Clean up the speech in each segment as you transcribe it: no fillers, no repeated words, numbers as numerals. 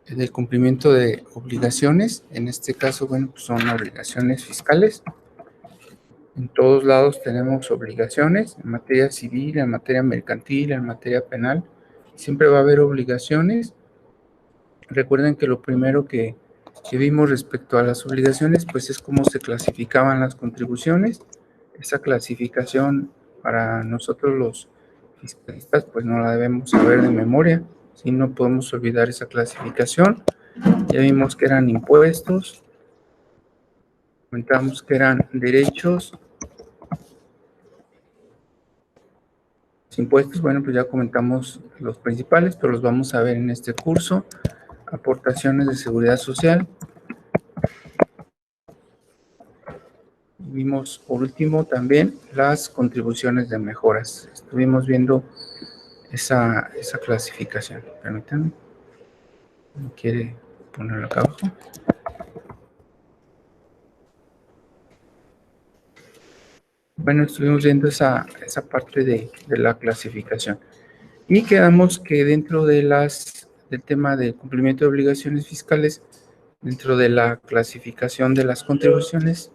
del cumplimiento de obligaciones. En este caso, bueno, pues son obligaciones fiscales. En todos lados tenemos obligaciones, en materia civil, en materia mercantil, en materia penal. Siempre va a haber obligaciones. Recuerden que lo primero que vimos respecto a las obligaciones, pues es cómo se clasificaban las contribuciones. Esa clasificación para nosotros los fiscalistas, pues no la debemos saber de memoria, si no podemos olvidar esa clasificación. Ya vimos que eran impuestos, comentamos que eran derechos, impuestos, bueno, pues ya comentamos los principales, pero los vamos a ver en este curso. Aportaciones de seguridad social. Vimos por último también las contribuciones de mejoras. Estuvimos viendo esa clasificación. Permítanme. ¿No quiere ponerlo acá abajo? Bueno, estuvimos viendo esa parte de la clasificación. Y quedamos que dentro de del tema del cumplimiento de obligaciones fiscales, dentro de la clasificación de las contribuciones,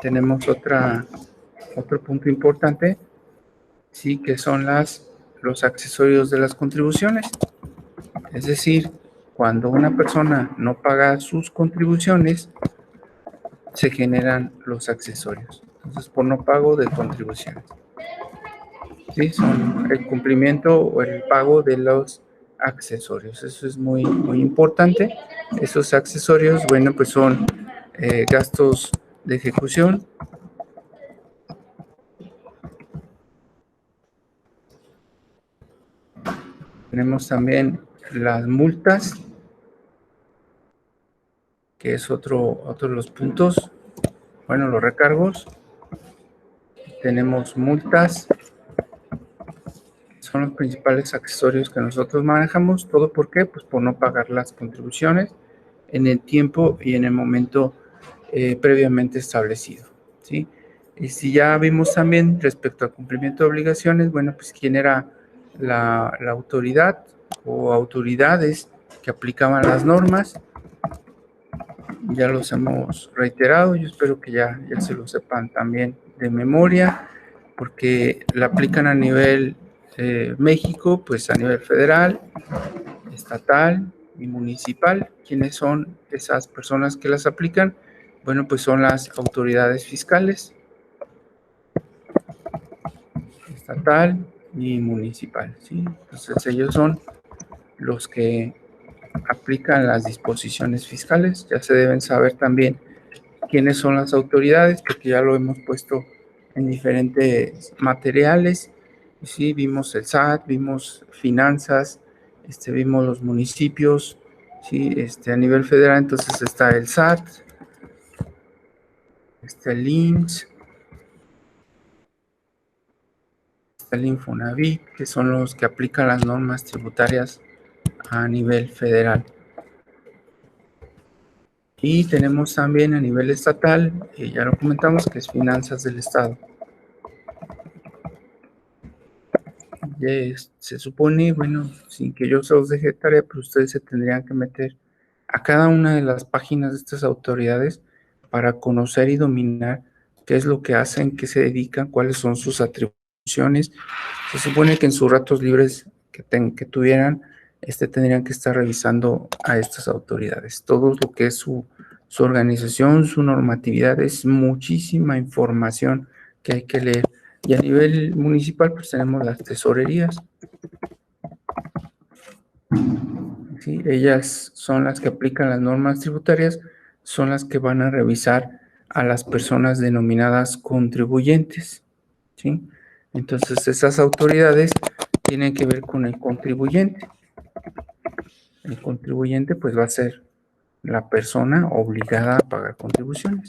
tenemos otro punto importante, sí, que son los accesorios de las contribuciones. Es decir, cuando una persona no paga sus contribuciones, se generan los accesorios. Entonces, por no pago de contribuciones. Sí, son el cumplimiento o el pago de los accesorios. Eso es muy, muy importante. Esos accesorios, bueno, pues son gastos de ejecución. Tenemos también las multas, que es otro de los puntos. Bueno, los recargos. Tenemos multas. Son los principales accesorios que nosotros manejamos. ¿Todo por qué? Pues por no pagar las contribuciones en el tiempo y en el momento previamente establecido, ¿sí? Y si ya vimos también respecto al cumplimiento de obligaciones, bueno, pues quién era la autoridad o autoridades que aplicaban las normas. Ya los hemos reiterado, yo espero que ya se lo sepan también de memoria, porque la aplican a nivel México, pues a nivel federal, estatal y municipal. ¿Quiénes son esas personas que las aplican? Bueno, pues son las autoridades fiscales, estatal y municipal, ¿sí? Entonces ellos son los que aplican las disposiciones fiscales. Ya se deben saber también quiénes son las autoridades, porque ya lo hemos puesto en diferentes materiales. Sí, vimos el SAT, vimos finanzas, vimos los municipios, sí, a nivel federal, entonces está el SAT, está el IMSS, está el Infonavit, que son los que aplican las normas tributarias a nivel federal. Y tenemos también a nivel estatal, ya lo comentamos, que es finanzas del Estado. Se supone, bueno, sin que yo se los deje tarea, pero ustedes se tendrían que meter a cada una de las páginas de estas autoridades para conocer y dominar qué es lo que hacen, qué se dedican, cuáles son sus atribuciones. Se supone que en sus ratos libres que tuvieran, tendrían que estar revisando a estas autoridades. Todo lo que es su organización, su normatividad, es muchísima información que hay que leer. Y a nivel municipal, pues tenemos las tesorerías. ¿Sí? Ellas son las que aplican las normas tributarias, son las que van a revisar a las personas denominadas contribuyentes, ¿sí? Entonces, esas autoridades tienen que ver con el contribuyente. El contribuyente, pues, va a ser la persona obligada a pagar contribuciones.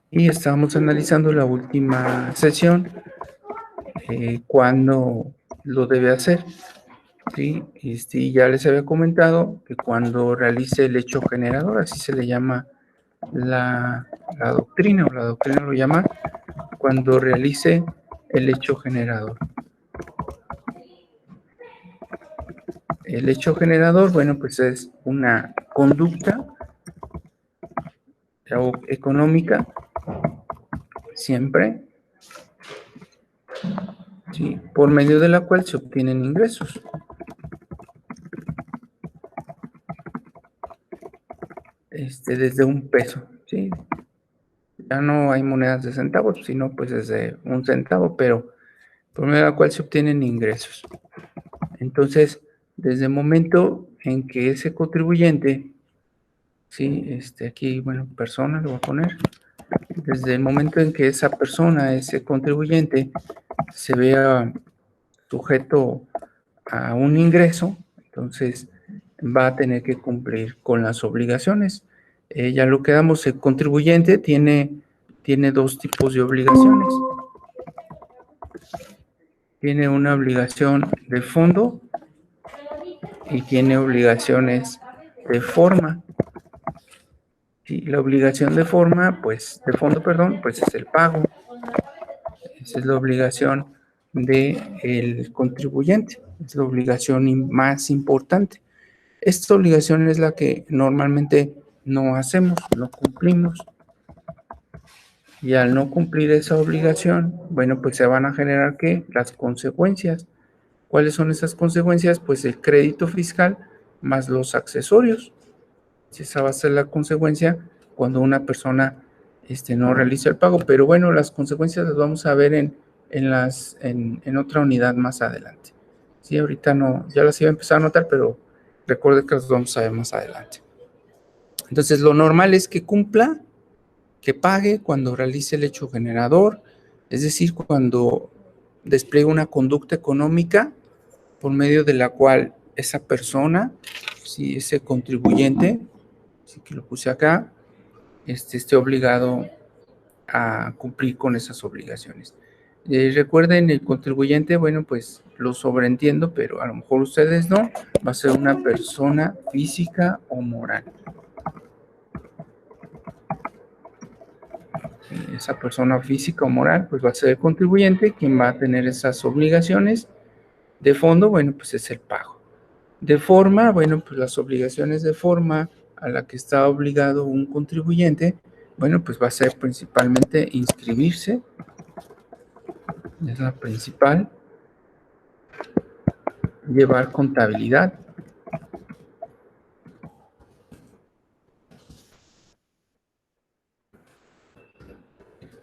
Y estamos analizando la última sesión, cuándo lo debe hacer. Sí, ya les había comentado que cuando realice el hecho generador, así se le llama la doctrina, o la doctrina lo llama cuando realice el hecho generador. El hecho generador, bueno, pues es una conducta económica siempre, ¿sí?, por medio de la cual se obtienen ingresos. Desde un peso, ¿sí? Ya no hay monedas de centavos, sino pues desde un centavo, pero por medio de la cual se obtienen ingresos. Entonces, desde el momento en que ese contribuyente, ¿sí?, aquí, bueno, persona lo voy a poner, desde el momento en que esa persona, ese contribuyente, se vea sujeto a un ingreso, entonces va a tener que cumplir con las obligaciones. Ya lo quedamos, el contribuyente tiene dos tipos de obligaciones. Tiene una obligación de fondo y tiene obligaciones de forma. Y la obligación de forma, pues, de fondo, perdón, pues es el pago. Esa es la obligación del contribuyente, es la obligación más importante. Esta obligación es la que normalmente no hacemos, no cumplimos. Y al no cumplir esa obligación, bueno, pues se van a generar, ¿qué?, las consecuencias. ¿Cuáles son esas consecuencias? Pues el crédito fiscal más los accesorios. Esa va a ser la consecuencia cuando una persona no realiza el pago. Pero bueno, las consecuencias las vamos a ver en otra unidad más adelante. Sí, ahorita no, ya las iba a empezar a notar, pero recuerde que las vamos a ver más adelante. Entonces, lo normal es que cumpla, que pague cuando realice el hecho generador, es decir, cuando despliegue una conducta económica por medio de la cual esa persona, si ese contribuyente, sí que lo puse acá, esté obligado a cumplir con esas obligaciones. Recuerden, el contribuyente, bueno, pues lo sobreentiendo, pero a lo mejor ustedes no, va a ser una persona física o moral. Esa persona física o moral, pues va a ser el contribuyente quien va a tener esas obligaciones. De fondo, bueno, pues es el pago. De forma, bueno, pues las obligaciones de forma a la que está obligado un contribuyente, bueno, pues va a ser principalmente inscribirse, es la principal, llevar contabilidad,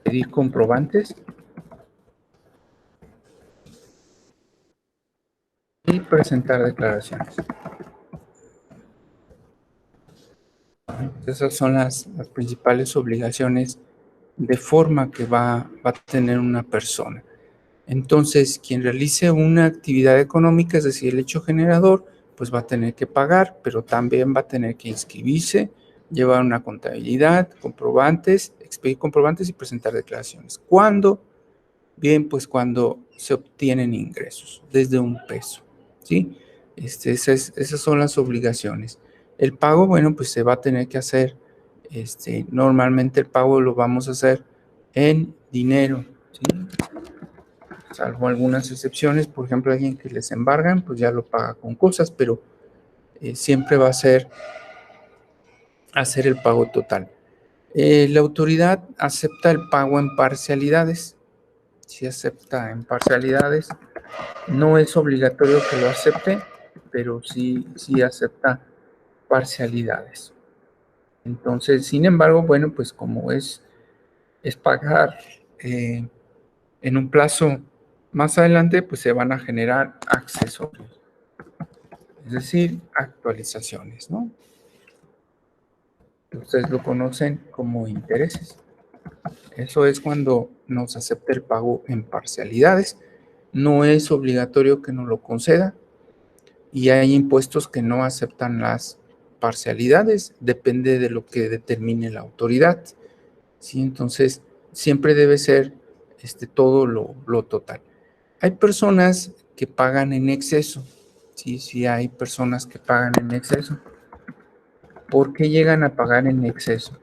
pedir comprobantes y presentar declaraciones. Esas son las principales obligaciones de forma que va a tener una persona. Entonces, quien realice una actividad económica, es decir, el hecho generador, pues va a tener que pagar, pero también va a tener que inscribirse, llevar una contabilidad, comprobantes, expedir comprobantes y presentar declaraciones. ¿Cuándo? Bien, pues cuando se obtienen ingresos, desde un peso, ¿sí? Esas son las obligaciones. El pago, bueno, pues se va a tener que hacer, normalmente el pago lo vamos a hacer en dinero, ¿sí? Salvo algunas excepciones, por ejemplo, alguien que les embargan, pues ya lo paga con cosas, pero siempre va a ser hacer el pago total. La autoridad acepta el pago en parcialidades. Si acepta en parcialidades, no es obligatorio que lo acepte, pero sí acepta parcialidades. Entonces, sin embargo, bueno, pues como es pagar en un plazo más adelante, pues se van a generar accesorios, es decir, actualizaciones, ¿no? Ustedes lo conocen como intereses. Eso es cuando nos acepta el pago en parcialidades. No es obligatorio que nos lo conceda y hay impuestos que no aceptan las parcialidades, depende de lo que determine la autoridad, ¿sí? Entonces, siempre debe ser todo lo total. Hay personas que pagan en exceso, sí hay personas que pagan en exceso. ¿Por qué llegan a pagar en exceso?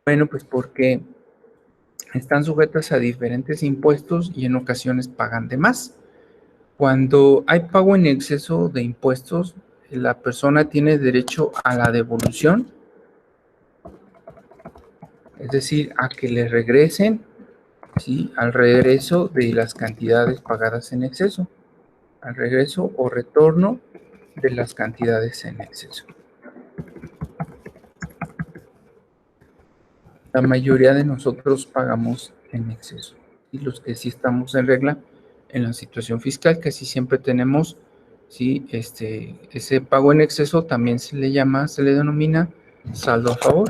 Bueno, pues porque están sujetas a diferentes impuestos y en ocasiones pagan de más. Cuando hay pago en exceso de impuestos, la persona tiene derecho a la devolución, es decir, a que le regresen, ¿sí?, al regreso de las cantidades pagadas en exceso, al regreso o retorno de las cantidades en exceso. La mayoría de nosotros pagamos en exceso, y los que sí estamos en regla en la situación fiscal, casi siempre tenemos, sí, ese pago en exceso también se le denomina saldo a favor.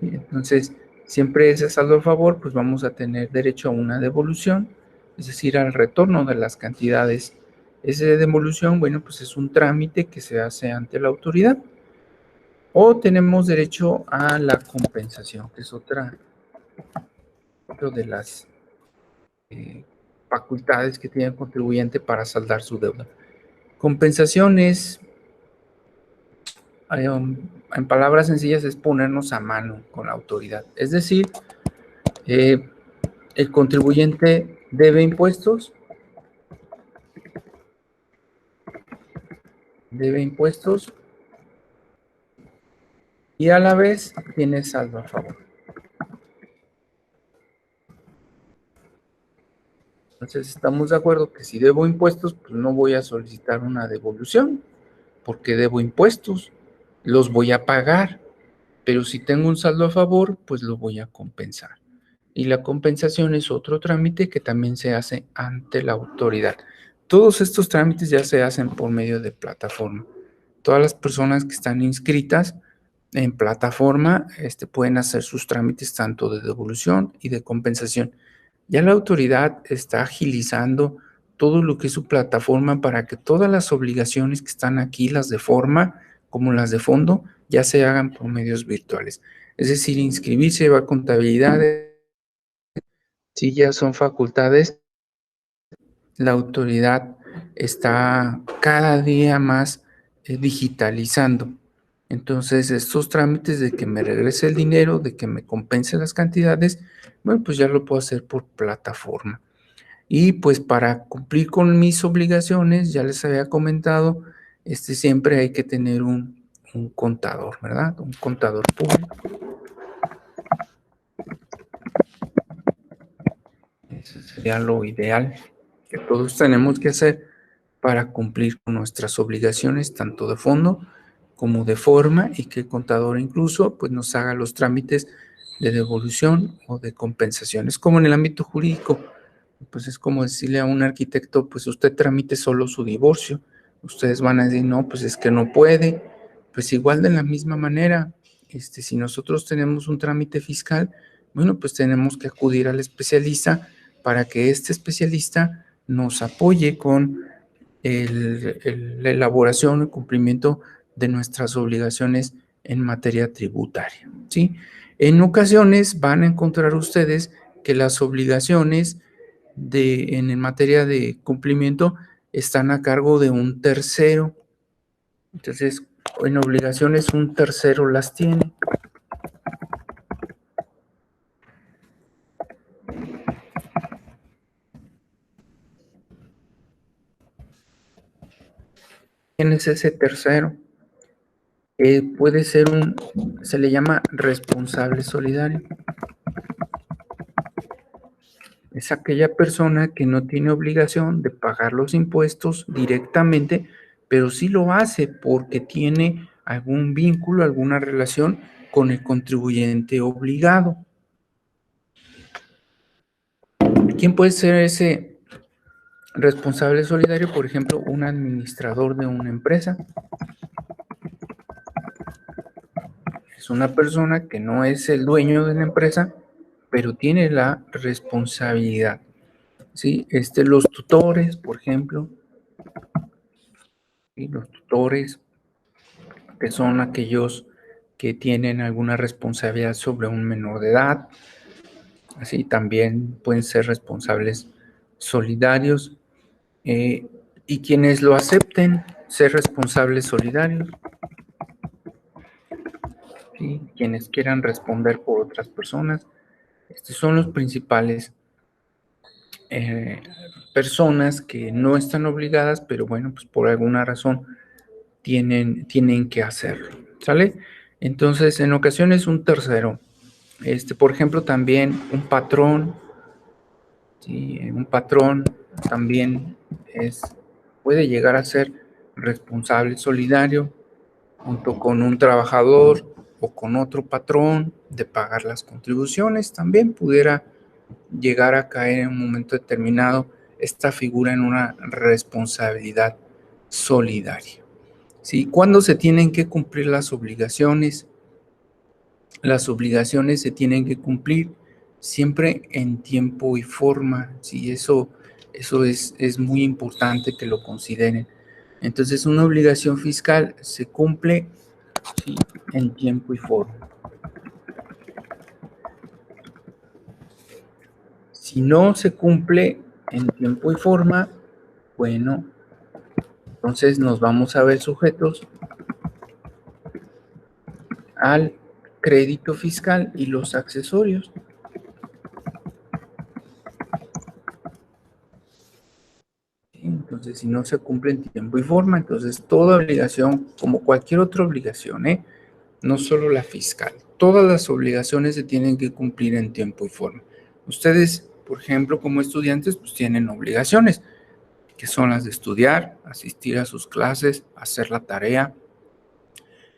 Entonces, siempre ese saldo a favor, pues vamos a tener derecho a una devolución, es decir, al retorno de las cantidades. Esa devolución, bueno, pues es un trámite que se hace ante la autoridad. O tenemos derecho a la compensación, que es otra de las facultades que tiene el contribuyente para saldar su deuda. Compensación es, en palabras sencillas, es ponernos a mano con la autoridad. Es decir, el contribuyente debe impuestos, y a la vez tiene saldo a favor. Entonces, estamos de acuerdo que si debo impuestos, pues no voy a solicitar una devolución, porque debo impuestos, los voy a pagar, pero si tengo un saldo a favor, pues lo voy a compensar. Y la compensación es otro trámite que también se hace ante la autoridad. Todos estos trámites ya se hacen por medio de plataforma. Todas las personas que están inscritas en plataforma pueden hacer sus trámites tanto de devolución y de compensación. Ya la autoridad está agilizando todo lo que es su plataforma para que todas las obligaciones que están aquí, las de forma como las de fondo, ya se hagan por medios virtuales. Es decir, inscribirse, llevar contabilidad, si ya son facultades, la autoridad está cada día más digitalizando. Entonces, estos trámites de que me regrese el dinero, de que me compense las cantidades, bueno, pues ya lo puedo hacer por plataforma. Y pues para cumplir con mis obligaciones, ya les había comentado, siempre hay que tener un contador, ¿verdad? Un contador público. Eso sería lo ideal que todos tenemos que hacer para cumplir con nuestras obligaciones, tanto de fondo como de forma, y que el contador incluso pues nos haga los trámites de devolución o de compensación. Es como en el ámbito jurídico, pues es como decirle a un arquitecto, pues usted tramite solo su divorcio. Ustedes van a decir, no, pues es que no puede. Pues igual de la misma manera, si nosotros tenemos un trámite fiscal, bueno, pues tenemos que acudir al especialista para que este especialista nos apoye con la elaboración y cumplimiento de nuestras obligaciones en materia tributaria, ¿sí? En ocasiones van a encontrar ustedes que las obligaciones en materia de cumplimiento están a cargo de un tercero. Entonces, en obligaciones un tercero las tiene. ¿Quién es ese tercero? Puede ser se le llama responsable solidario. Es aquella persona que no tiene obligación de pagar los impuestos directamente, pero sí lo hace porque tiene algún vínculo, alguna relación con el contribuyente obligado. ¿Quién puede ser ese responsable solidario? Por ejemplo, un administrador de una empresa. Es una persona que no es el dueño de la empresa, pero tiene la responsabilidad. ¿Sí? Los tutores, por ejemplo, y los tutores que son aquellos que tienen alguna responsabilidad sobre un menor de edad, así también pueden ser responsables solidarios, y quienes lo acepten ser responsables solidarios, ¿sí? Quienes quieran responder por otras personas. Estos son los principales personas que no están obligadas, pero bueno, pues por alguna razón tienen que hacerlo, ¿sale? Entonces, en ocasiones un tercero, por ejemplo, también un patrón, ¿sí? Un patrón también puede llegar a ser responsable solidario junto con un trabajador o con otro patrón de pagar las contribuciones. También pudiera llegar a caer en un momento determinado esta figura en una responsabilidad solidaria. ¿Sí? ¿Cuándo se tienen que cumplir las obligaciones? Las obligaciones se tienen que cumplir siempre en tiempo y forma. ¿Sí? Eso es muy importante que lo consideren. Entonces, una obligación fiscal se cumple, ¿sí?, en tiempo y forma. Si no se cumple en tiempo y forma, bueno, entonces nos vamos a ver sujetos al crédito fiscal y los accesorios. Entonces, si no se cumple en tiempo y forma, entonces toda obligación, como cualquier otra obligación, no solo la fiscal, todas las obligaciones se tienen que cumplir en tiempo y forma. Ustedes, por ejemplo, como estudiantes, pues tienen obligaciones, que son las de estudiar, asistir a sus clases, hacer la tarea,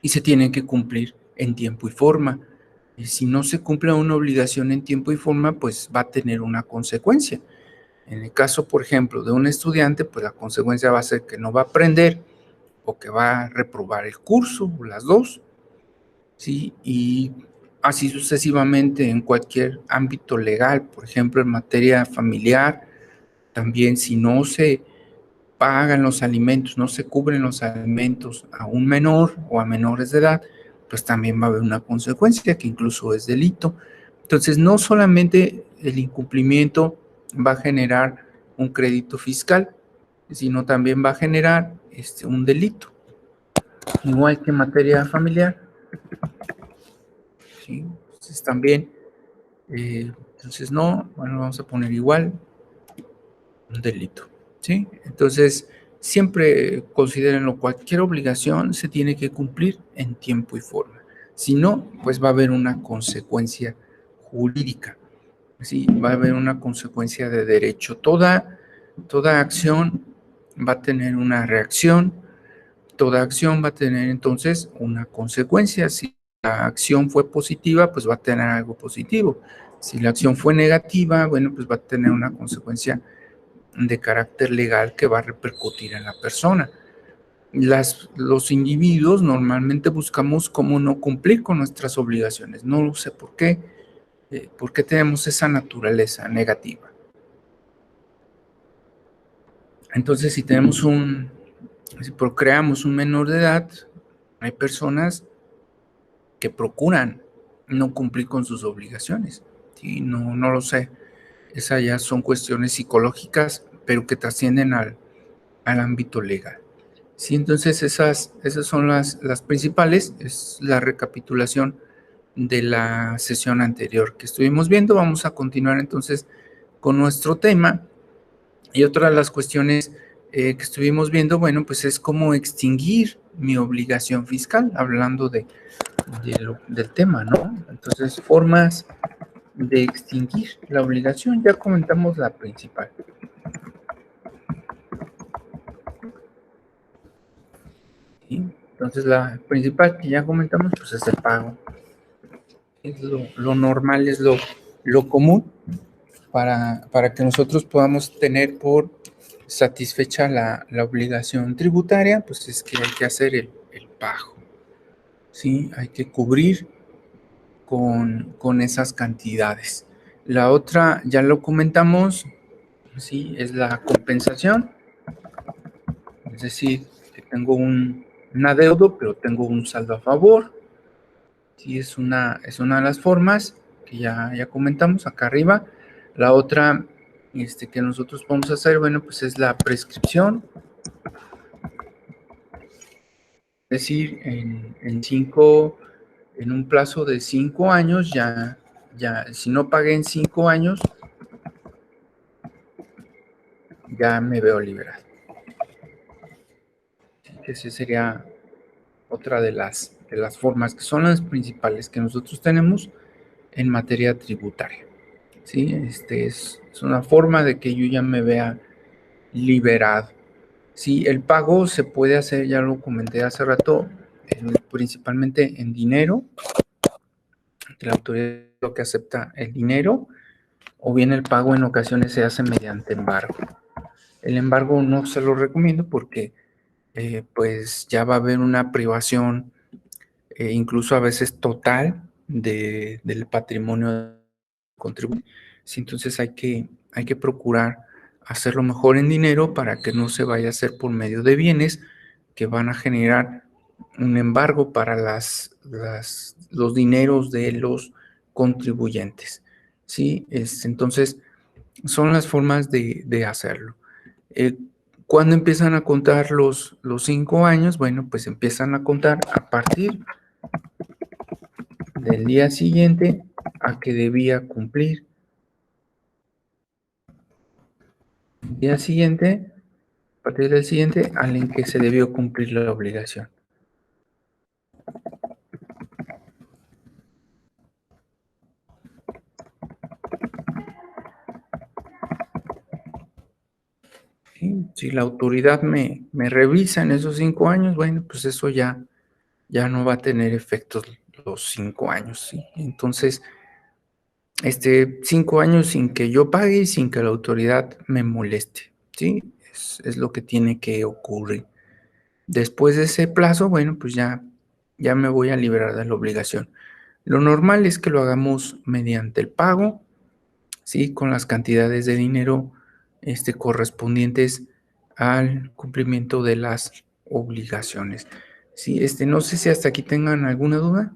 y se tienen que cumplir en tiempo y forma. Y si no se cumple una obligación en tiempo y forma, pues va a tener una consecuencia. En el caso, por ejemplo, de un estudiante, pues la consecuencia va a ser que no va a aprender o que va a reprobar el curso, o las dos, ¿sí? Y así sucesivamente en cualquier ámbito legal, por ejemplo, en materia familiar, también si no se pagan los alimentos, no se cubren los alimentos a un menor o a menores de edad, pues también va a haber una consecuencia que incluso es delito. Entonces, no solamente el incumplimiento va a generar un crédito fiscal, sino también va a generar un delito. Igual que en materia familiar, ¿sí? Entonces también, entonces no, bueno, vamos a poner igual un delito, ¿sí? Entonces, siempre considérenlo, cualquier obligación se tiene que cumplir en tiempo y forma. Si no, pues va a haber una consecuencia jurídica, ¿sí? Va a haber una consecuencia de derecho. Toda acción va a tener una reacción, toda acción va a tener entonces una consecuencia. Si la acción fue positiva, pues va a tener algo positivo. Si la acción fue negativa, bueno, pues va a tener una consecuencia de carácter legal que va a repercutir en la persona. Los individuos normalmente buscamos cómo no cumplir con nuestras obligaciones. No lo sé por qué tenemos esa naturaleza negativa. Entonces, si procreamos un menor de edad, hay personas que procuran no cumplir con sus obligaciones. ¿Sí? No lo sé. Esas ya son cuestiones psicológicas, pero que trascienden al ámbito legal. Sí, entonces esas son las principales. Es la recapitulación de la sesión anterior que estuvimos viendo. Vamos a continuar entonces con nuestro tema. Y otra de las cuestiones que estuvimos viendo, bueno, pues es cómo extinguir mi obligación fiscal, hablando del tema, ¿no? Entonces, formas de extinguir la obligación, ya comentamos la principal. ¿Sí? Entonces, la principal que ya comentamos, pues es el pago. Es lo normal, es lo común para que nosotros podamos tener por satisfecha la obligación tributaria, pues es que hay que hacer el pago, ¿sí? Hay que cubrir con esas cantidades. La otra, ya lo comentamos, ¿sí? Es la compensación, es decir, que tengo un adeudo, pero tengo un saldo a favor. Sí, es una de las formas que ya comentamos acá arriba. La otra que nosotros podemos hacer, bueno, pues es la prescripción. Es decir, en un plazo de 5 años, ya, si no pagué en 5 años, ya me veo liberado. Esa sería otra de las formas que son las principales que nosotros tenemos en materia tributaria. ¿Sí? Es una forma de que yo ya me vea liberado. Sí, el pago se puede hacer, ya lo comenté hace rato, principalmente en dinero. La autoridad lo que acepta el dinero, o bien el pago en ocasiones se hace mediante embargo. El embargo no se lo recomiendo porque pues ya va a haber una privación, incluso a veces total, del patrimonio contribuyente. Sí, entonces hay que procurar hacerlo mejor en dinero para que no se vaya a hacer por medio de bienes que van a generar un embargo para los dineros de los contribuyentes. ¿Sí? Entonces, son las formas de hacerlo. ¿Cuándo empiezan a contar los 5 años? Bueno, pues empiezan a contar a partir del día siguiente a que debía cumplir. El día siguiente, a partir del siguiente, al en que se debió cumplir la obligación. ¿Sí? Si la autoridad me revisa en esos 5 años, bueno, pues eso ya no va a tener efectos los 5 años, ¿sí? Entonces, 5 años sin que yo pague y sin que la autoridad me moleste, ¿sí? Es lo que tiene que ocurrir. Después de ese plazo, bueno, pues ya me voy a liberar de la obligación. Lo normal es que lo hagamos mediante el pago, ¿sí? Con las cantidades de dinero correspondientes al cumplimiento de las obligaciones. Sí, no sé si hasta aquí tengan alguna duda.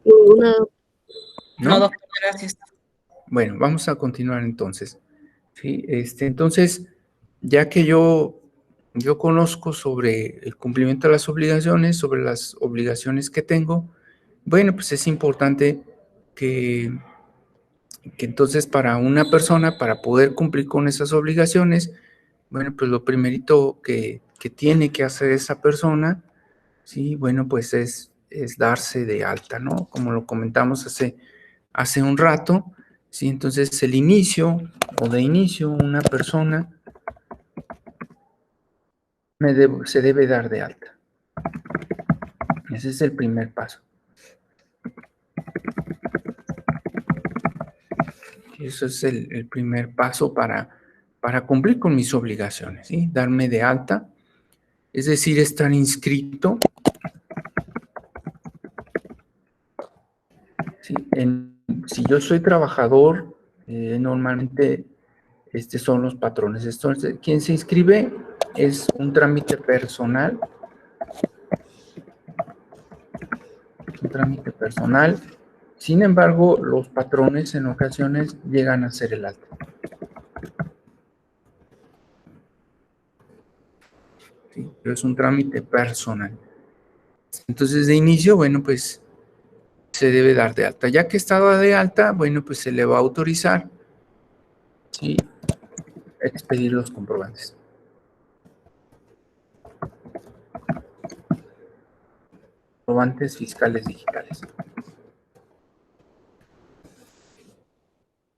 Ninguna. No, doctor, gracias. Bueno, vamos a continuar entonces. Sí, entonces, ya que yo conozco sobre el cumplimiento de las obligaciones, sobre las obligaciones que tengo, bueno, pues es importante que entonces para una persona, para poder cumplir con esas obligaciones, bueno, pues lo primerito que tiene que hacer esa persona, sí, bueno, pues es darse de alta, ¿no? Como lo comentamos hace un rato, sí, entonces el inicio o de inicio una persona se debe dar de alta. Ese es el primer paso. Eso es el primer paso para cumplir con mis obligaciones, ¿sí? Darme de alta, es decir, estar inscrito, ¿sí? Si yo soy trabajador, normalmente son los patrones. Entonces, quien se inscribe es un trámite personal. Un trámite personal. Sin embargo, los patrones en ocasiones llegan a ser el alta. ¿Sí? Pero es un trámite personal. Entonces, de inicio, bueno, pues se debe dar de alta. Ya que está de alta, bueno, pues se le va a autorizar, ¿sí?, expedir los comprobantes. Comprobantes fiscales digitales.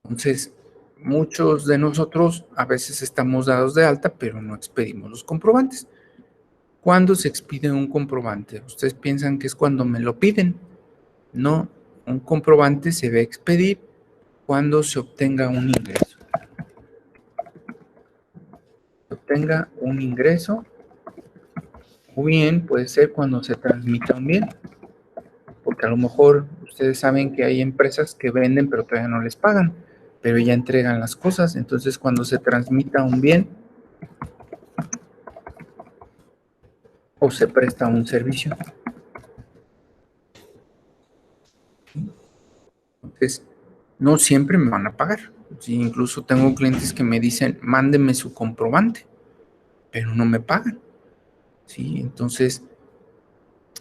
Entonces, muchos de nosotros a veces estamos dados de alta, pero no expedimos los comprobantes. ¿Cuándo se expide un comprobante? Ustedes piensan que es cuando me lo piden. No, un comprobante se debe expedir cuando se obtenga un ingreso. Se obtenga un ingreso, o bien puede ser cuando se transmita un bien, porque a lo mejor ustedes saben que hay empresas que venden pero todavía no les pagan, pero ya entregan las cosas. Entonces, cuando se transmita un bien o se presta un servicio. Entonces, no siempre me van a pagar. Sí, incluso tengo clientes que me dicen, mándeme su comprobante, pero no me pagan. Sí, entonces,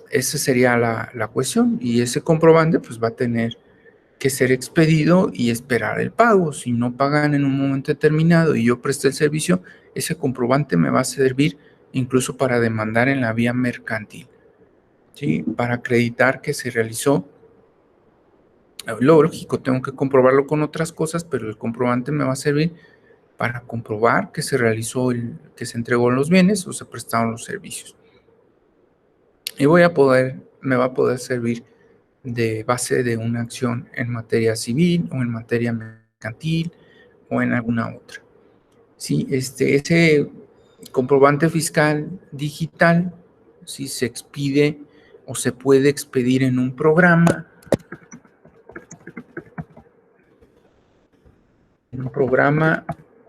esa sería la cuestión. Y ese comprobante, pues, va a tener que ser expedido y esperar el pago. Si no pagan en un momento determinado y yo presté el servicio, ese comprobante me va a servir incluso para demandar en la vía mercantil, ¿sí? Para acreditar que se realizó. Lo lógico, tengo que comprobarlo con otras cosas, pero el comprobante me va a servir para comprobar que se realizó que se entregó los bienes o se prestaron los servicios. Y me va a poder servir de base de una acción en materia civil o en materia mercantil o en alguna otra. Sí, ese comprobante fiscal digital, si se expide o se puede expedir en un programa,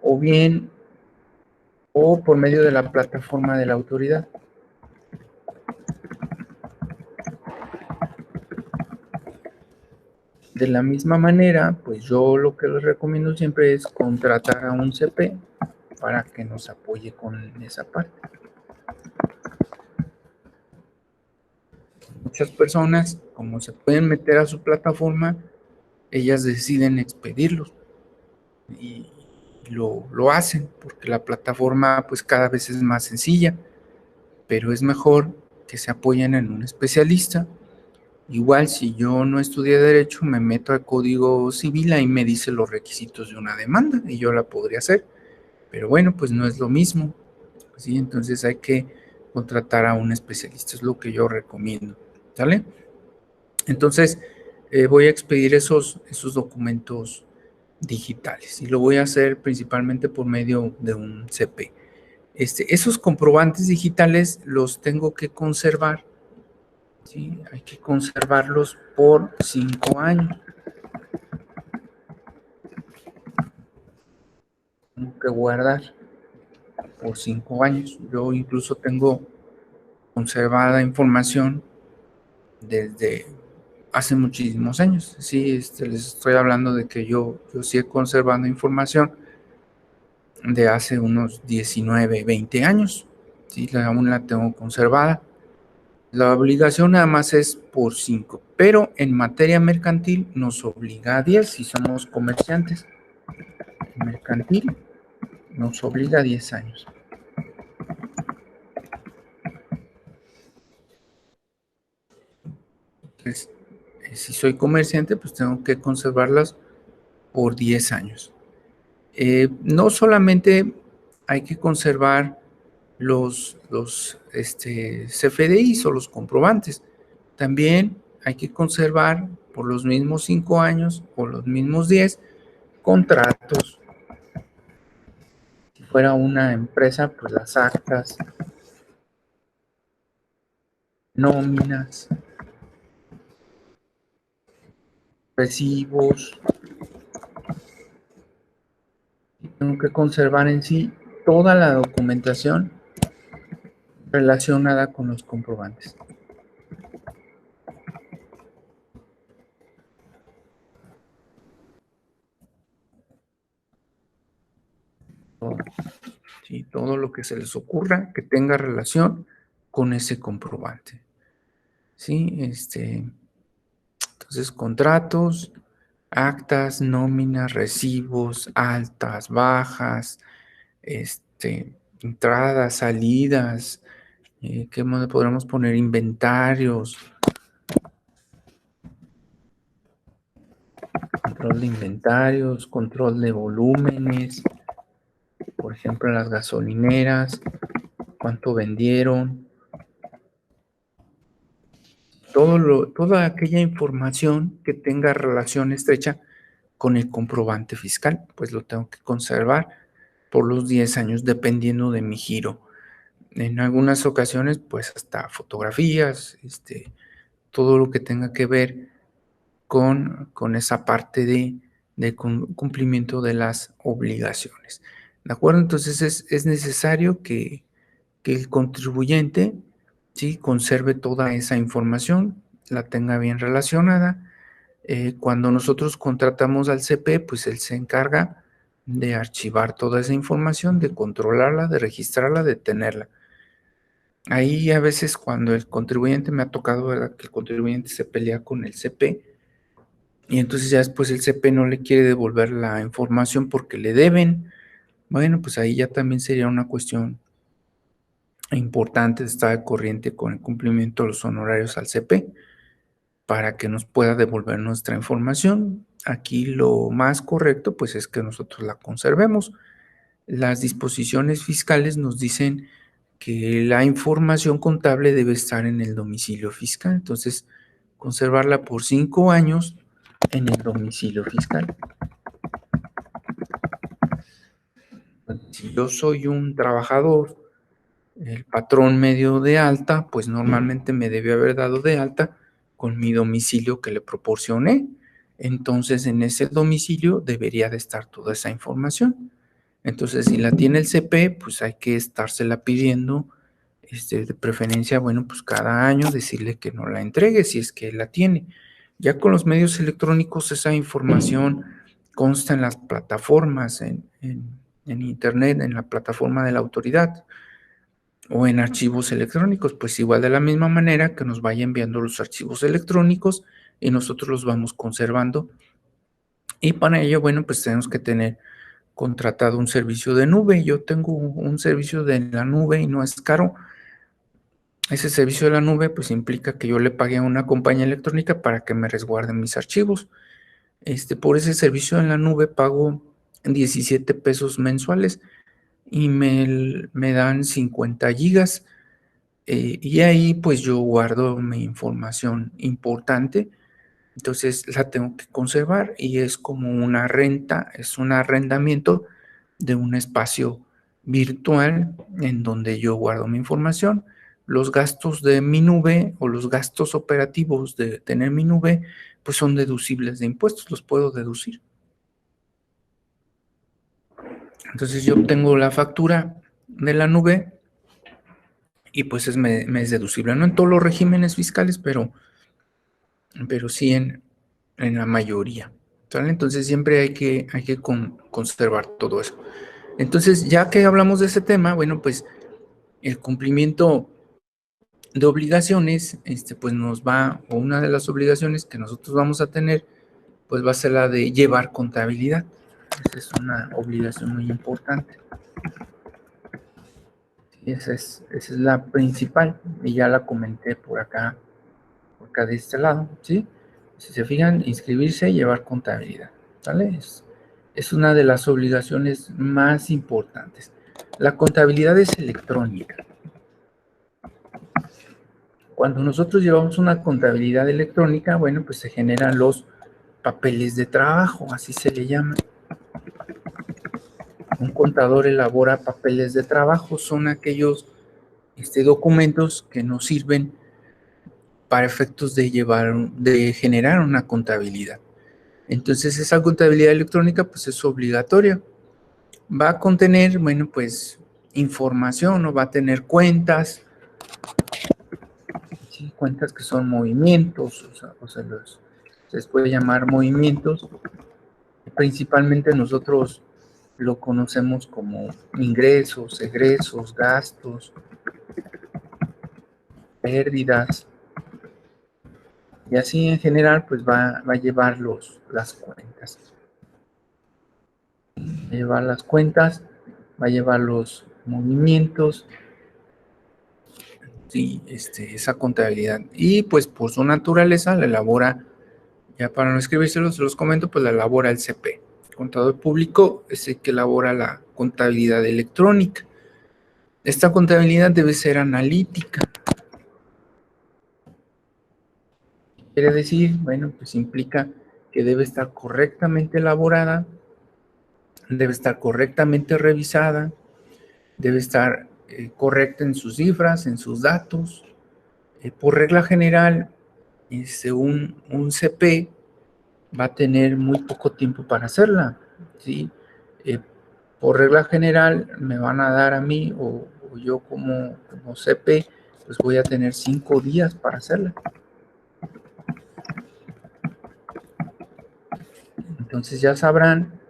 o bien o por medio de la plataforma de la autoridad. De la misma manera, pues yo lo que les recomiendo siempre es contratar a un CP para que nos apoye con esa parte. Muchas personas, como se pueden meter a su plataforma, ellas deciden expedirlos y lo hacen porque la plataforma pues cada vez es más sencilla, pero es mejor que se apoyen en un especialista. Igual si yo no estudié Derecho, me meto al Código Civil, ahí me dice los requisitos de una demanda y yo la podría hacer. Pero bueno, pues no es lo mismo, ¿sí? Entonces hay que contratar a un especialista, es lo que yo recomiendo, ¿sale? Entonces voy a expedir esos documentos digitales y lo voy a hacer principalmente por medio de un CP. Esos comprobantes digitales los tengo que conservar, ¿sí? Hay que conservarlos por 5 años. Tengo que guardar por 5 años. Yo incluso tengo conservada información desde hace muchísimos años. Sí, les estoy hablando de que yo sigo conservando información de hace unos 19, 20 años. Sí, aún la tengo conservada. La obligación nada más es por 5, pero en materia mercantil nos obliga a 10 si somos comerciantes. Mercantil nos obliga a 10 años. Entonces, si soy comerciante, pues tengo que conservarlas por 10 años. No solamente hay que conservar los CFDIs o los comprobantes, también hay que conservar por los mismos 5 años o los mismos 10 contratos. Si fuera una empresa, pues las actas, nóminas, recibos. Tengo que conservar en sí toda la documentación relacionada con los comprobantes. ¿Sí? Todo lo que se les ocurra que tenga relación con ese comprobante. ¿Sí? Entonces, contratos, actas, nóminas, recibos, altas, bajas, entradas, salidas, ¿qué más podremos poner? Inventarios, control de inventarios, control de volúmenes, por ejemplo, en las gasolineras, cuánto vendieron, toda aquella información que tenga relación estrecha con el comprobante fiscal, pues lo tengo que conservar por los 10 años dependiendo de mi giro. En algunas ocasiones, pues hasta fotografías, todo lo que tenga que ver con esa parte de cumplimiento de las obligaciones. ¿De acuerdo? Entonces es necesario que el contribuyente, ¿sí?, conserve toda esa información, la tenga bien relacionada. Cuando nosotros contratamos al CP, pues él se encarga de archivar toda esa información, de controlarla, de registrarla, de tenerla. Ahí a veces cuando el contribuyente, me ha tocado, ¿verdad?, que el contribuyente se pelea con el CP y entonces ya después el CP no le quiere devolver la información porque le deben, bueno, pues ahí ya también sería una cuestión importante de estar al corriente con el cumplimiento de los honorarios al CP para que nos pueda devolver nuestra información. Aquí lo más correcto pues es que nosotros la conservemos. Las disposiciones fiscales nos dicen que la información contable debe estar en el domicilio fiscal, entonces conservarla por 5 años en el domicilio fiscal. Si yo soy un trabajador, el patrón medio de alta, pues normalmente me debe haber dado de alta con mi domicilio que le proporcioné. Entonces, en ese domicilio debería de estar toda esa información. Entonces, si la tiene el CP, pues hay que estársela pidiendo, de preferencia, bueno, pues cada año decirle que no la entregue si es que la tiene. Ya con los medios electrónicos esa información consta en las plataformas, en internet, en la plataforma de la autoridad o en archivos electrónicos, pues igual de la misma manera que nos vaya enviando los archivos electrónicos y nosotros los vamos conservando. Y para ello, bueno, pues tenemos que tener contratado un servicio de nube. Yo tengo un servicio de la nube y no es caro. Ese servicio de la nube pues implica que yo le pague a una compañía electrónica para que me resguarde mis archivos. Por ese servicio en la nube pago 17 pesos mensuales y me dan 50 gigas. Y ahí pues yo guardo mi información importante, entonces la tengo que conservar y es como una renta, es un arrendamiento de un espacio virtual en donde yo guardo mi información. Los gastos de mi nube o los gastos operativos de tener mi nube pues son deducibles de impuestos, los puedo deducir. Entonces yo obtengo la factura de la nube y pues me es deducible, no en todos los regímenes fiscales, pero sí en la mayoría, ¿sale? Entonces siempre hay que conservar todo eso. Entonces, ya que hablamos de ese tema, bueno, pues el cumplimiento de obligaciones, pues nos va, o una de las obligaciones que nosotros vamos a tener, pues va a ser la de llevar contabilidad. Esa es una obligación muy importante. Y esa es la principal, y ya la comenté por acá de este lado, ¿sí? Si se fijan, inscribirse y llevar contabilidad, ¿vale? Es una de las obligaciones más importantes. La contabilidad es electrónica. Cuando nosotros llevamos una contabilidad electrónica, bueno, pues se generan los papeles de trabajo, así se le llama. Un contador elabora papeles de trabajo, son aquellos documentos que nos sirven para efectos de generar una contabilidad. Entonces esa contabilidad electrónica pues es obligatoria. Va a contener, bueno, pues información, o va a tener cuentas, ¿sí? Cuentas que son movimientos, se les puede llamar movimientos. Principalmente nosotros lo conocemos como ingresos, egresos, gastos, pérdidas. Y así en general pues va a llevar las cuentas. Va a llevar las cuentas, va a llevar los movimientos, sí, esa contabilidad. Y pues por su naturaleza la elabora, ya para no escribírselos, se los comento, pues la elabora el CP. El contador público es el que elabora la contabilidad electrónica. Esta contabilidad debe ser analítica. Quiere decir, bueno, pues implica que debe estar correctamente elaborada, debe estar correctamente revisada, debe estar correcta en sus cifras, en sus datos. Por regla general, un CP va a tener muy poco tiempo para hacerla, ¿sí? Por regla general, me van a dar a mí, o yo como CP, pues voy a tener 5 días para hacerla. Entonces ya sabrán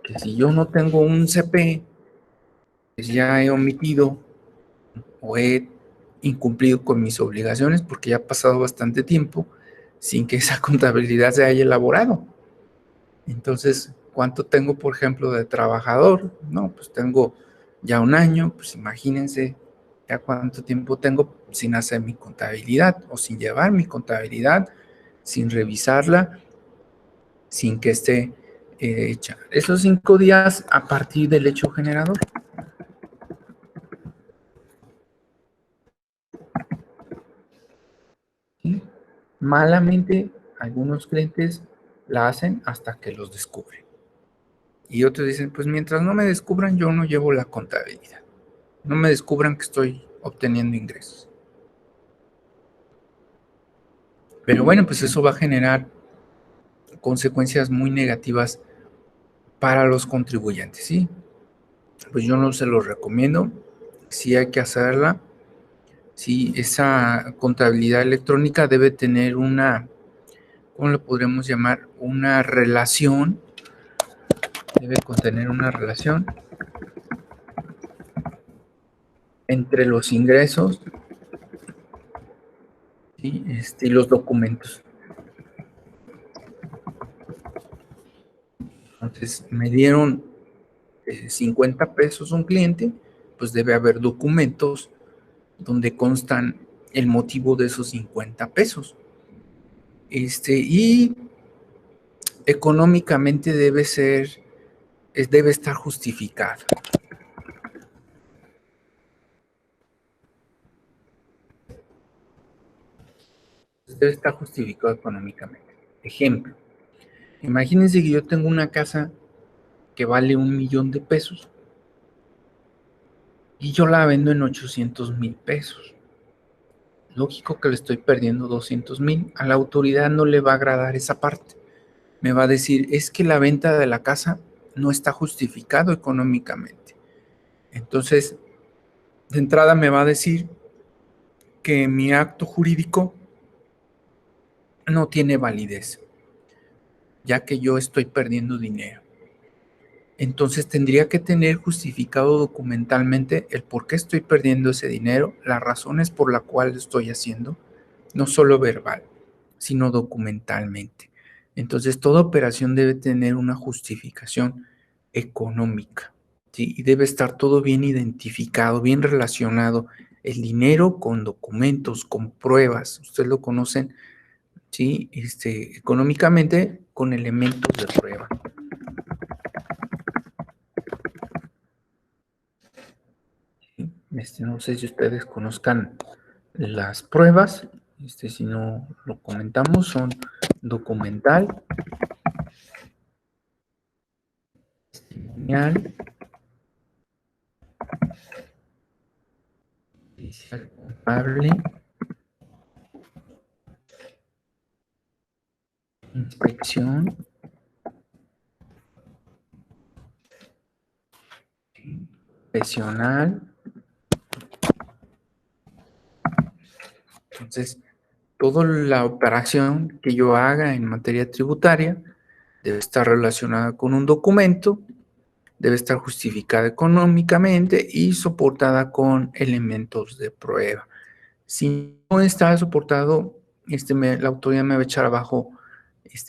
que si yo no tengo un CP, pues ya he omitido o he incumplido con mis obligaciones porque ya ha pasado bastante tiempo sin que esa contabilidad se haya elaborado. Entonces, ¿cuánto tengo, por ejemplo, de trabajador? No, pues tengo ya un año, pues imagínense ya cuánto tiempo tengo sin hacer mi contabilidad o sin llevar mi contabilidad, sin revisarla, sin que esté hecha. Esos 5 días a partir del hecho generador. ¿Sí? Malamente, algunos clientes la hacen hasta que los descubren. Y otros dicen, pues mientras no me descubran, yo no llevo la contabilidad. No me descubran que estoy obteniendo ingresos. Pero bueno, pues eso va a generar consecuencias muy negativas para los contribuyentes, ¿sí? Pues yo no se los recomiendo. Sí hay que hacerla. Sí, esa contabilidad electrónica debe tener una, ¿cómo lo podríamos llamar? Una relación. Debe contener una relación entre los ingresos, ¿sí? Y los documentos. Entonces, me dieron 50 pesos un cliente, pues debe haber documentos donde constan el motivo de esos 50 pesos. Y económicamente debe estar justificado. Debe estar justificado económicamente. Ejemplo, imagínense que yo tengo una casa que vale 1,000,000 de pesos y yo la vendo en 800,000 pesos. Lógico que le estoy perdiendo 200,000. A la autoridad no le va a agradar esa parte. Me va a decir, es que la venta de la casa no está justificado económicamente. Entonces, de entrada me va a decir que mi acto jurídico no tiene validez, ya que yo estoy perdiendo dinero. Entonces tendría que tener justificado documentalmente el por qué estoy perdiendo ese dinero, las razones por las cuales lo estoy haciendo, no solo verbal, sino documentalmente. Entonces toda operación debe tener una justificación económica, ¿sí? Y debe estar todo bien identificado, bien relacionado, el dinero con documentos, con pruebas. Ustedes lo conocen, ¿sí? Económicamente con elementos de prueba. No sé si ustedes conozcan las pruebas, si no lo comentamos, son documental, testimonial, judicial contable, inspección, profesional. Entonces, toda la operación que yo haga en materia tributaria debe estar relacionada con un documento, debe estar justificada económicamente y soportada con elementos de prueba. Si no está soportado, la autoridad me va a echar abajo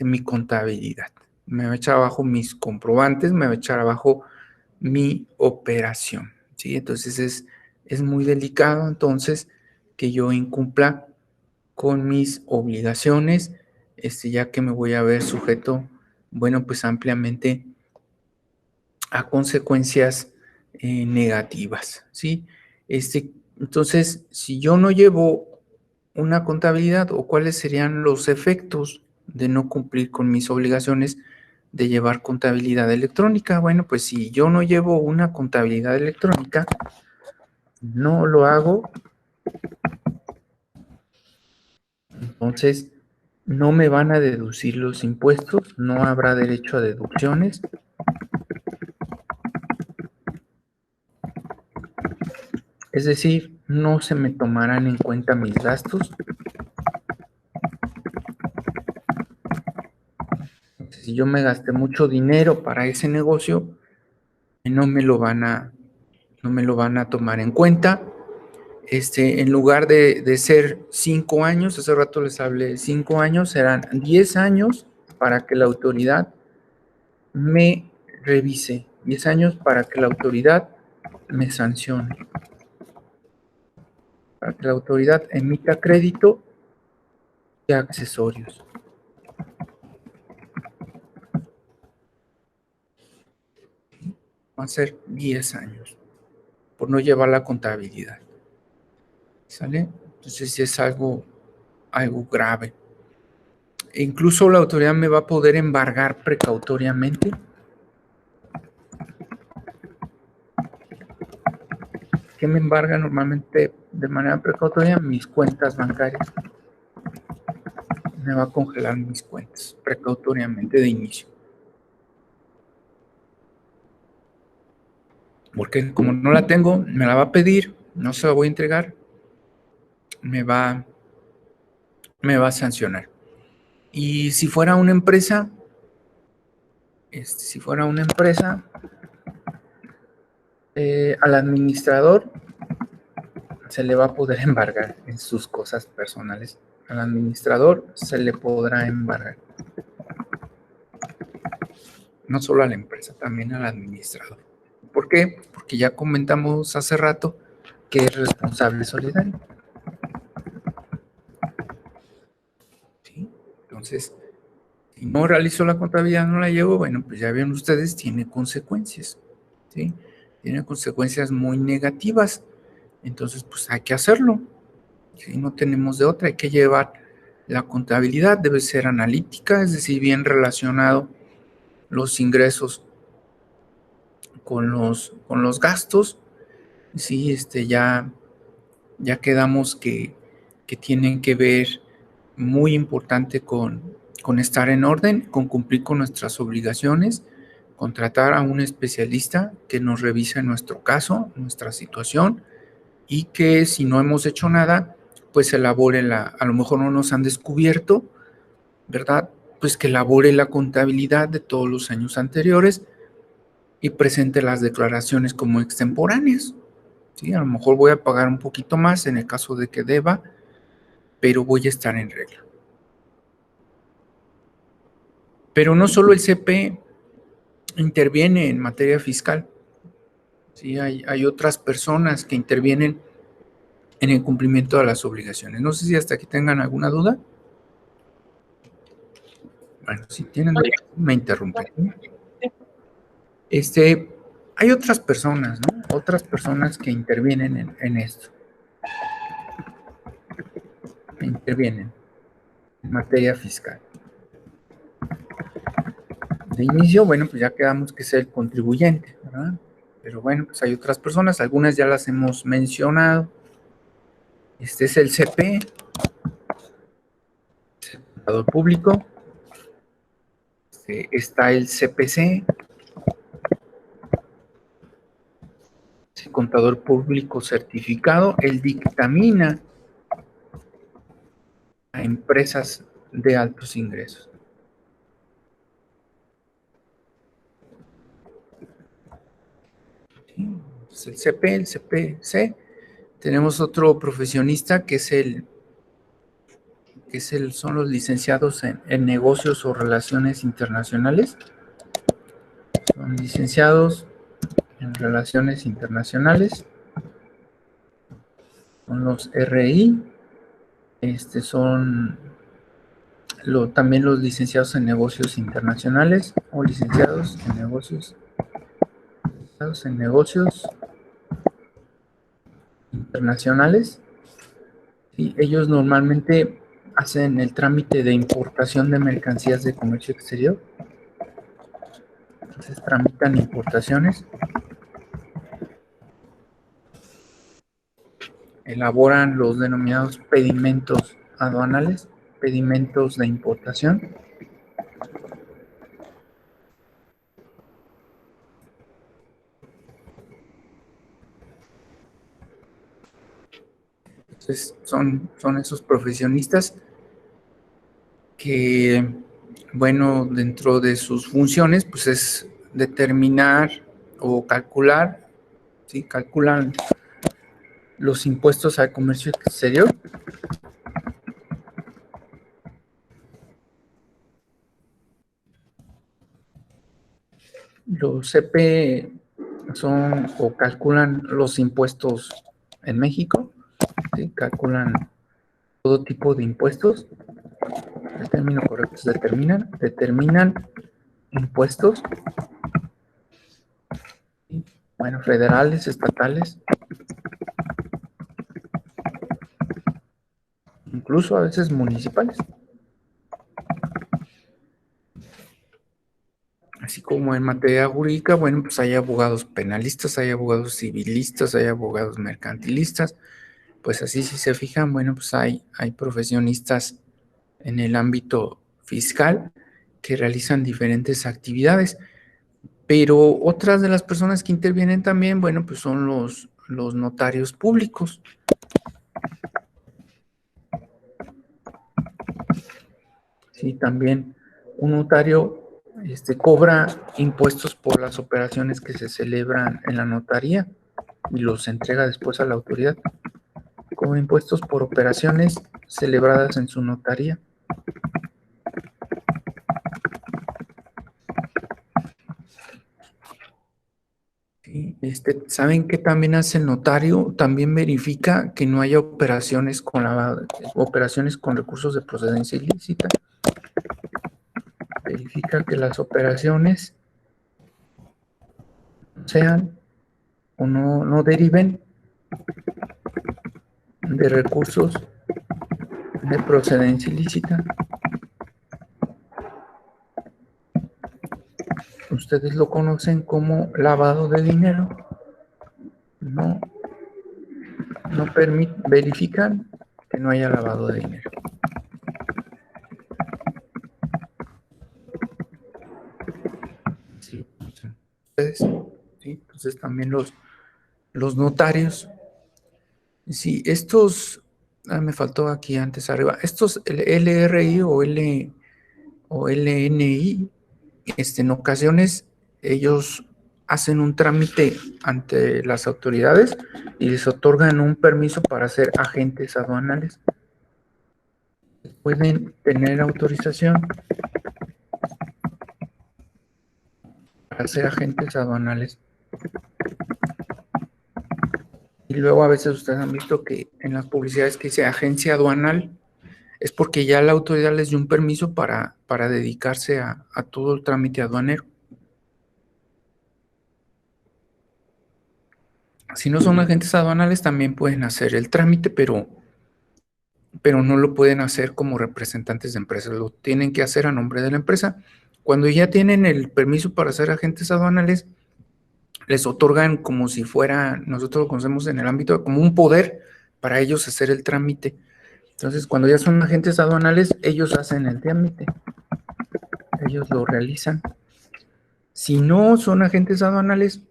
mi contabilidad, me va a echar abajo mis comprobantes, me va a echar abajo mi operación, ¿sí? Entonces es muy delicado entonces que yo incumpla con mis obligaciones, ya que me voy a ver sujeto, bueno, pues ampliamente a consecuencias negativas, ¿sí? Entonces, si yo no llevo una contabilidad o cuáles serían los efectos de no cumplir con mis obligaciones de llevar contabilidad electrónica, bueno, pues si yo no llevo una contabilidad electrónica, no lo hago, entonces no me van a deducir los impuestos, no habrá derecho a deducciones. Es decir, no se me tomarán en cuenta mis gastos. Si yo me gasté mucho dinero para ese negocio, no me lo van a tomar en cuenta. En lugar de ser 5 años, hace rato les hablé de 5 años, serán 10 años para que la autoridad me revise, 10 años para que la autoridad me sancione, para que la autoridad emita crédito y accesorios. Va a ser 10 años por no llevar la contabilidad. ¿Sale? Entonces sí es algo grave. E incluso la autoridad me va a poder embargar precautoriamente. ¿Qué me embarga normalmente de manera precautoria? Mis cuentas bancarias. Me va a congelar mis cuentas precautoriamente de inicio. Porque como no la tengo, me la va a pedir, no se la voy a entregar, me va a sancionar. Y si fuera una empresa, al administrador se le va a poder embargar en sus cosas personales. Al administrador se le podrá embargar. No solo a la empresa, también al administrador. ¿Por qué? Porque ya comentamos hace rato que es responsable solidario. ¿Sí? Entonces, si no realizo la contabilidad, no la llevo, bueno, pues ya ven ustedes, tiene consecuencias. ¿Sí? Tiene consecuencias muy negativas. Entonces, pues hay que hacerlo. ¿Sí? No tenemos de otra, hay que llevar la contabilidad, debe ser analítica, es decir, bien relacionado los ingresos con los gastos. Sí, ya quedamos que tienen que ver muy importante con estar en orden, con cumplir con nuestras obligaciones, contratar a un especialista que nos revise nuestro caso, nuestra situación, y que si no hemos hecho nada, pues elabore a lo mejor no nos han descubierto, ¿verdad? Pues que elabore la contabilidad de todos los años anteriores y presente las declaraciones como extemporáneas. ¿Sí? A lo mejor voy a pagar un poquito más en el caso de que deba, pero voy a estar en regla. Pero no solo el CP interviene en materia fiscal. ¿Sí? Hay otras personas que intervienen en el cumplimiento de las obligaciones. No sé si hasta aquí tengan alguna duda. Bueno, si tienen duda, me interrumpen. Hay otras personas, ¿no? Otras personas que intervienen en esto. Intervienen en materia fiscal. De inicio, bueno, pues ya quedamos que es el contribuyente, ¿verdad? Pero bueno, pues hay otras personas, algunas ya las hemos mencionado. Este es el CP, el contador público. Está el CPC, el contador público certificado. Él dictamina a empresas de altos ingresos. ¿Sí? Entonces, el CP, el CPC. Tenemos otro profesionista que son los licenciados en negocios o relaciones internacionales. Son licenciados en relaciones internacionales. Son los RI. Son también los licenciados en negocios internacionales o licenciados en negocios internacionales. Sí, ellos normalmente hacen el trámite de importación de mercancías de comercio exterior. Entonces tramitan importaciones, elaboran los denominados pedimentos aduanales, pedimentos de importación. Entonces son esos profesionistas que, bueno, dentro de sus funciones, pues es determinar o calcular, ¿sí? Calculan los impuestos al comercio exterior. Los CP son o calculan los impuestos en México, ¿sí? Calculan todo tipo de impuestos. El término correcto es determinan impuestos, ¿sí? Bueno, federales, estatales, incluso a veces municipales. Así como en materia jurídica, bueno, pues hay abogados penalistas, hay abogados civilistas, hay abogados mercantilistas. Pues así, si se fijan, bueno, pues hay profesionistas en el ámbito fiscal que realizan diferentes actividades, pero otras de las personas que intervienen también, bueno, pues son los notarios públicos. Sí, también un notario cobra impuestos por las operaciones que se celebran en la notaría y los entrega después a la autoridad. Cobra impuestos por operaciones celebradas en su notaría. Sí, ¿saben qué también hace el notario? También verifica que no haya operaciones operaciones con recursos de procedencia ilícita. Verifica que las operaciones sean o no deriven de recursos de procedencia ilícita. Ustedes lo conocen como lavado de dinero. No, verifican que no haya lavado de dinero. Sí, ustedes, sí, entonces también los notarios. Sí, me faltó aquí antes arriba, estos LRI o LNI, en ocasiones ellos hacen un trámite ante las autoridades y les otorgan un permiso para ser agentes aduanales. Pueden tener autorización para ser agentes aduanales. Y luego a veces ustedes han visto que en las publicidades que dice agencia aduanal, es porque ya la autoridad les dio un permiso para dedicarse a todo el trámite aduanero. Si no son agentes aduanales, también pueden hacer el trámite, pero no lo pueden hacer como representantes de empresas, lo tienen que hacer a nombre de la empresa. Cuando ya tienen el permiso para ser agentes aduanales, les otorgan como si fuera, nosotros lo conocemos en el ámbito como un poder para ellos hacer el trámite. Entonces, cuando ya son agentes aduanales, ellos hacen el trámite, ellos lo realizan. Si no son agentes aduanales,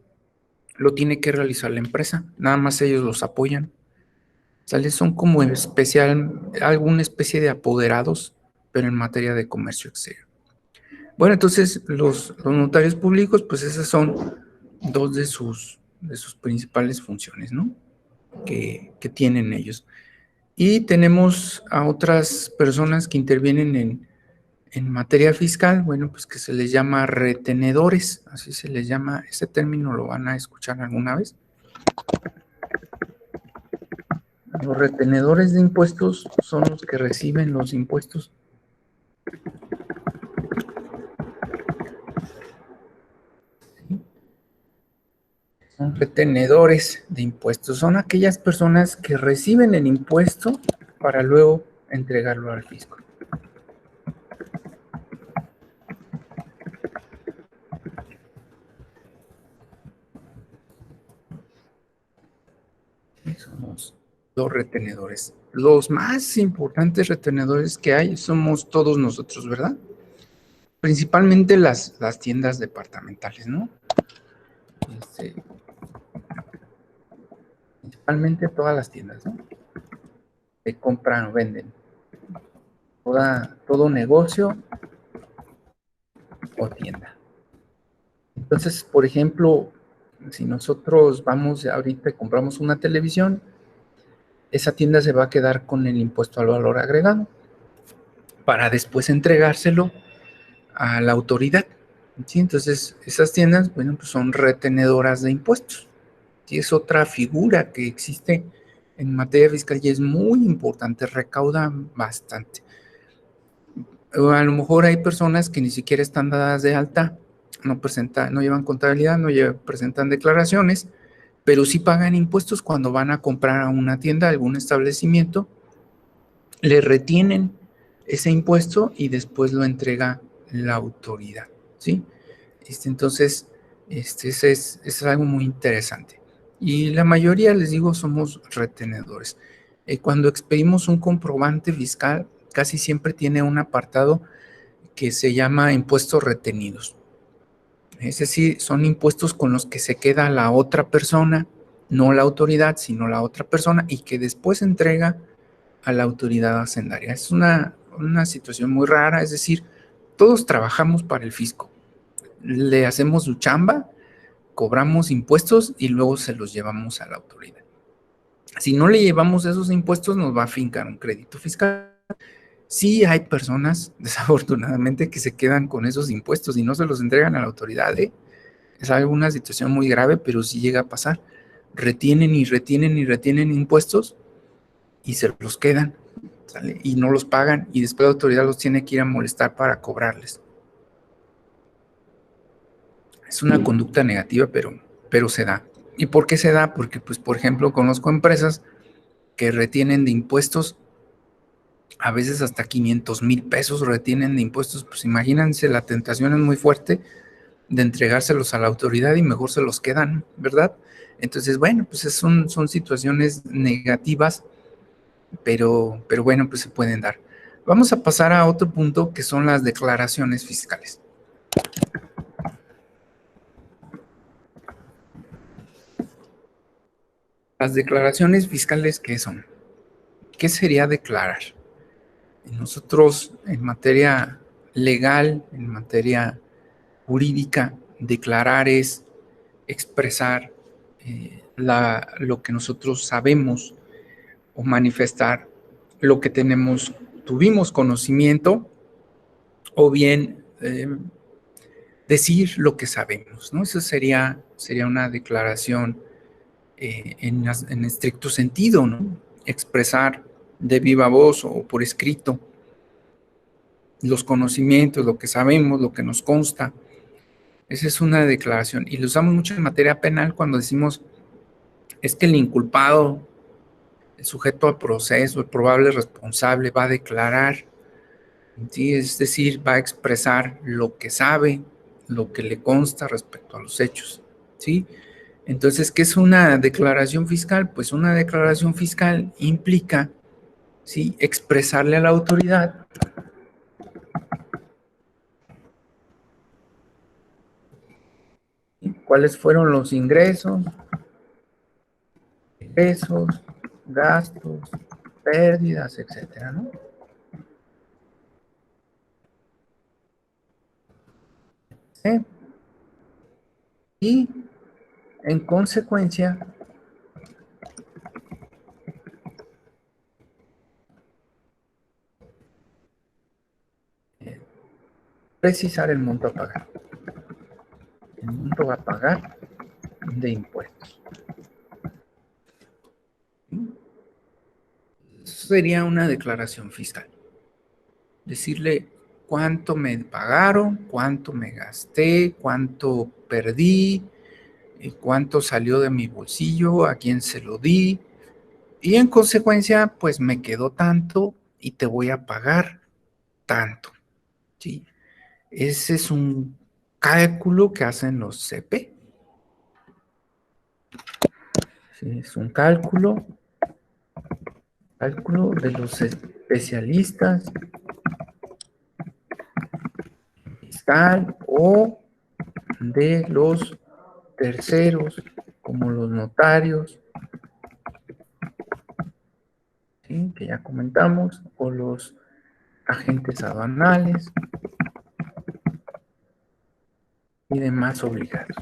lo tiene que realizar la empresa, nada más ellos los apoyan. ¿Sale? Son como alguna especie de apoderados, pero en materia de comercio exterior. Bueno, entonces los notarios públicos, pues esas son dos de sus principales funciones, ¿no? Que tienen ellos. Y tenemos a otras personas que intervienen en materia fiscal, bueno, pues que se les llama retenedores, así se les llama, ese término lo van a escuchar alguna vez. Los retenedores de impuestos son los que reciben los impuestos. Son retenedores de impuestos. Son aquellas personas que reciben el impuesto para luego entregarlo al fisco. Somos los retenedores. Los más importantes retenedores que hay somos todos nosotros, ¿verdad? Principalmente las tiendas departamentales, ¿no? Principalmente todas las tiendas, ¿no? Que compran o venden. Todo negocio o tienda. Entonces, por ejemplo, si nosotros vamos ahorita y compramos una televisión, esa tienda se va a quedar con el impuesto al valor agregado para después entregárselo a la autoridad. ¿Sí? Entonces, esas tiendas, bueno, pues son retenedoras de impuestos. ¿Sí? Es otra figura que existe en materia fiscal y es muy importante, recauda bastante. A lo mejor hay personas que ni siquiera están dadas de alta, no llevan contabilidad, presentan declaraciones, pero sí pagan impuestos cuando van a comprar a una tienda, a algún establecimiento, le retienen ese impuesto y después lo entrega la autoridad, ¿sí? Entonces, es algo muy interesante. Y la mayoría, les digo, somos retenedores. Cuando expedimos un comprobante fiscal, casi siempre tiene un apartado que se llama impuestos retenidos. Es decir, son impuestos con los que se queda la otra persona, no la autoridad, sino la otra persona, y que después entrega a la autoridad hacendaria. Es una situación muy rara, es decir, todos trabajamos para el fisco. Le hacemos su chamba, cobramos impuestos y luego se los llevamos a la autoridad. Si no le llevamos esos impuestos, nos va a fincar un crédito fiscal. Sí hay personas, desafortunadamente, que se quedan con esos impuestos y no se los entregan a la autoridad, ¿eh? Es alguna situación muy grave, pero sí llega a pasar. Retienen y retienen y retienen impuestos y se los quedan, ¿sale? Y no los pagan y después la autoridad los tiene que ir a molestar para cobrarles. Es una conducta negativa, pero se da. ¿Y por qué se da? Porque, pues, por ejemplo, conozco empresas que retienen de impuestos a veces hasta 500,000 pesos retienen de impuestos. Pues imagínense, la tentación es muy fuerte de entregárselos a la autoridad y mejor se los quedan, ¿verdad? Entonces, bueno, pues son situaciones negativas, pero bueno, pues se pueden dar. Vamos a pasar a otro punto que son las declaraciones fiscales. Las declaraciones fiscales, ¿qué son? ¿Qué sería declarar? Nosotros, en materia legal, en materia jurídica, declarar es expresar lo que nosotros sabemos o manifestar lo que tuvimos conocimiento, o bien decir lo que sabemos, ¿no? Eso sería una declaración en estricto sentido, ¿no? Expresar de viva voz o por escrito los conocimientos, lo que sabemos, lo que nos consta. Esa es una declaración y lo usamos mucho en materia penal cuando decimos es que el inculpado, el sujeto al proceso, el probable responsable va a declarar, ¿sí? Es decir, va a expresar lo que sabe, lo que le consta respecto a los hechos, ¿sí? Entonces, ¿qué es una declaración fiscal? Pues una declaración fiscal implica, ¿sí?, expresarle a la autoridad cuáles fueron los ingresos, gastos, pérdidas, etcétera, ¿no? ¿Sí? Y en consecuencia, precisar el monto a pagar. El monto a pagar de impuestos. Eso sería una declaración fiscal. Decirle cuánto me pagaron, cuánto me gasté, cuánto perdí, cuánto salió de mi bolsillo, a quién se lo di, y en consecuencia, pues me quedó tanto y te voy a pagar tanto, ¿sí? Ese es un cálculo que hacen los CP. ¿Sí? Es un cálculo de los especialistas fiscal o de los terceros, como los notarios, ¿sí?, que ya comentamos, o los agentes aduanales y demás obligados.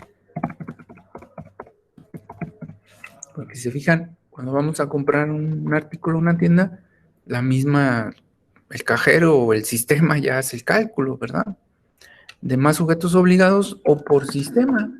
Porque si se fijan, Cuando vamos a comprar un artículo en una tienda, el cajero o el sistema ya hace el cálculo, ¿verdad? De más sujetos obligados o por sistema.